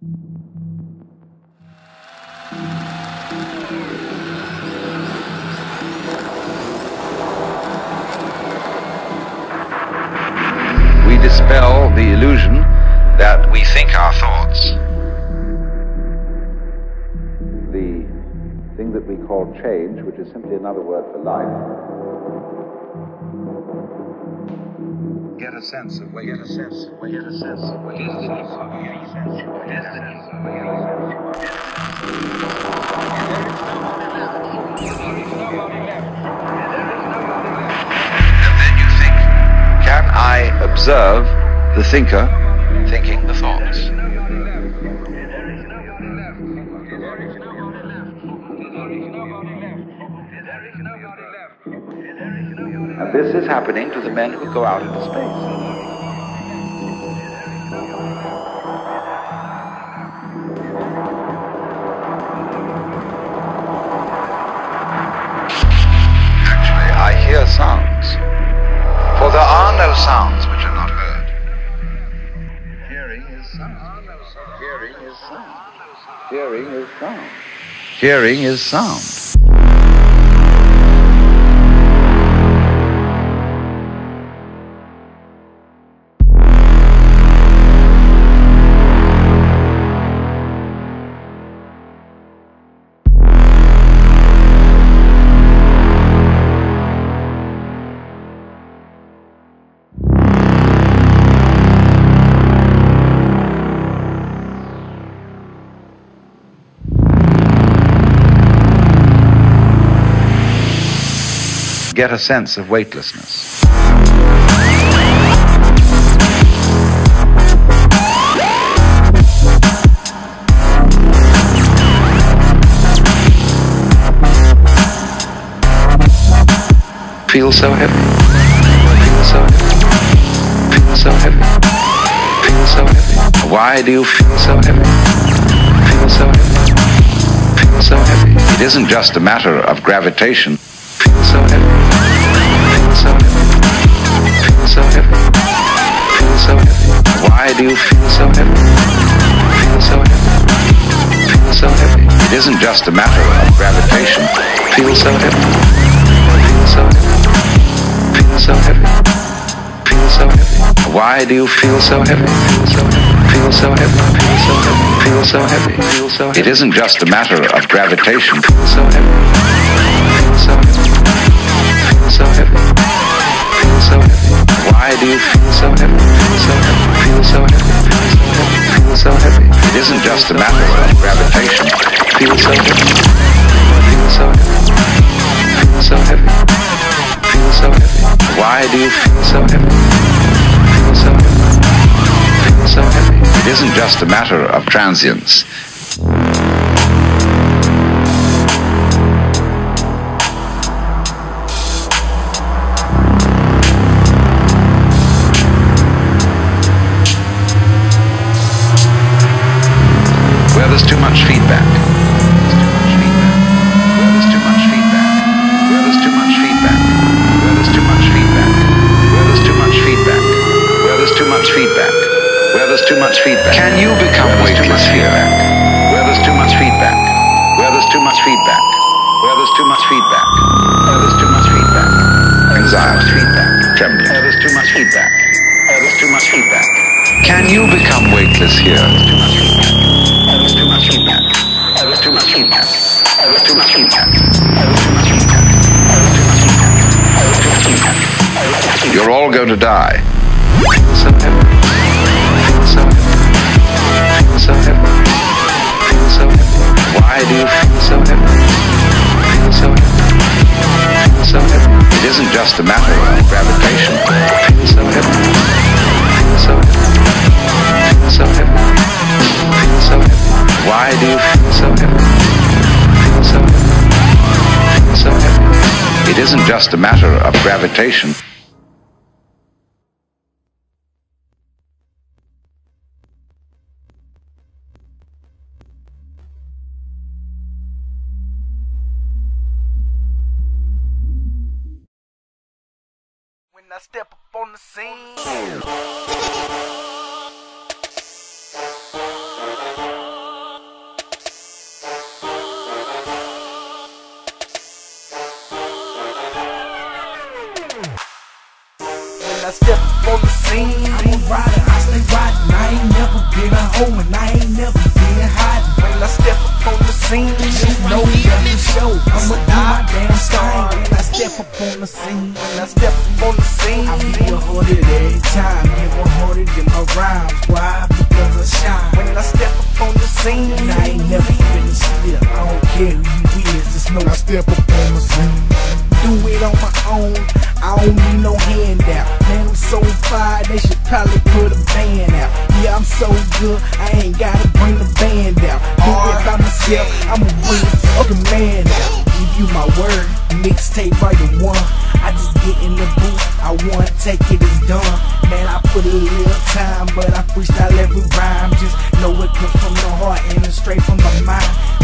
We dispel the illusion that we think our thoughts. The thing that we call change, which is simply another word for life. Get a sense of weight. Get a sense of weight. Get a sense of weight. Destiny. And then you think, can I observe the thinker thinking the thoughts? And this is happening to the men who go out into space. Actually, I hear sounds, for there are no sounds which are not heard. Hearing is sound. Hearing is sound. Hearing is sound. Hearing is sound. Get a sense of weightlessness. Feel so heavy. Feel so heavy. Feel so heavy. Feel so heavy. Why do you feel so heavy? Feel so heavy. Feel so heavy. It isn't just a matter of gravitation. Feel so heavy. Feel so heavy. Feel so heavy. Feel so heavy. Why do you feel so heavy? Feel so heavy. Feel so heavy. It isn't just a matter of gravitation. Feel so heavy. Feel so heavy. Feel so heavy. Feel so heavy. Why do you feel so heavy? Feel so heavy. Feel so heavy. Feel so heavy. Feel so heavy. Feel so heavy. It isn't just a matter of gravitation. Feel so heavy. Feel so heavy. Feel so heavy. Feel so heavy. Why do you feel so heavy? Feel so heavy. Feel so heavy. Feel so heavy. It isn't just a matter of gravitation. Feel so heavy. Feel so heavy. Feel so heavy. Feel so heavy. Why do you feel so heavy? Feel so heavy. Feel so heavy. It isn't just a matter of transience. Where there's too much feedback. Where there's too much feedback. Where there's too much feedback. Where there's too much feedback. Where there's too much feedback. Where there's too much feedback. Where there's too much feedback. Can you become weightless here? Where there's too much feedback. Where there's too much feedback. Where there's too much feedback. Where there's too much feedback. Anxiety, feedback, trembling. Where there's too much feedback. Where there's too much feedback. Can you become weightless here? There's too much feedback. There's too much feedback. There's too much feedback. There's too much feedback. There's too much feedback. You're all going to die. Feel so heavy. Feel so heavy. Feel so heavy. Feel so heavy. Why do you feel so heavy? Feel so heavy. Feel so heavy. It isn't just a matter of gravitation. Feel so heavy. Feel so heavy. Feel so heavy. Feel so heavy. Why do you feel so heavy? Feel so heavy. Feel so heavy. It isn't just a matter of gravitation. When I step up on the scene. Oh, and I ain't never been hot. When I step up on the scene, just know that the show, I'ma do my damn thing. When I step up on the scene, when I step up on the scene, I be 100 every time, get 100 in my rhymes. Why? Because I shine. When I step up on the scene, I ain't never been slip. I don't care who you is, just know I step up on the scene. Do it on my own, I don't need no handout. Man, I'm so fire, they should probably put a band out. Yeah, I'm so good, I ain't gotta bring the band out. Do it by myself, I'ma bring the fucking man out. Give you my word, mixtape right at one. I just get in the booth, I wanna take it, it's done. Man, I put a little time, but I freestyle every rhyme. Just know it comes from the heart and it's straight from my mind.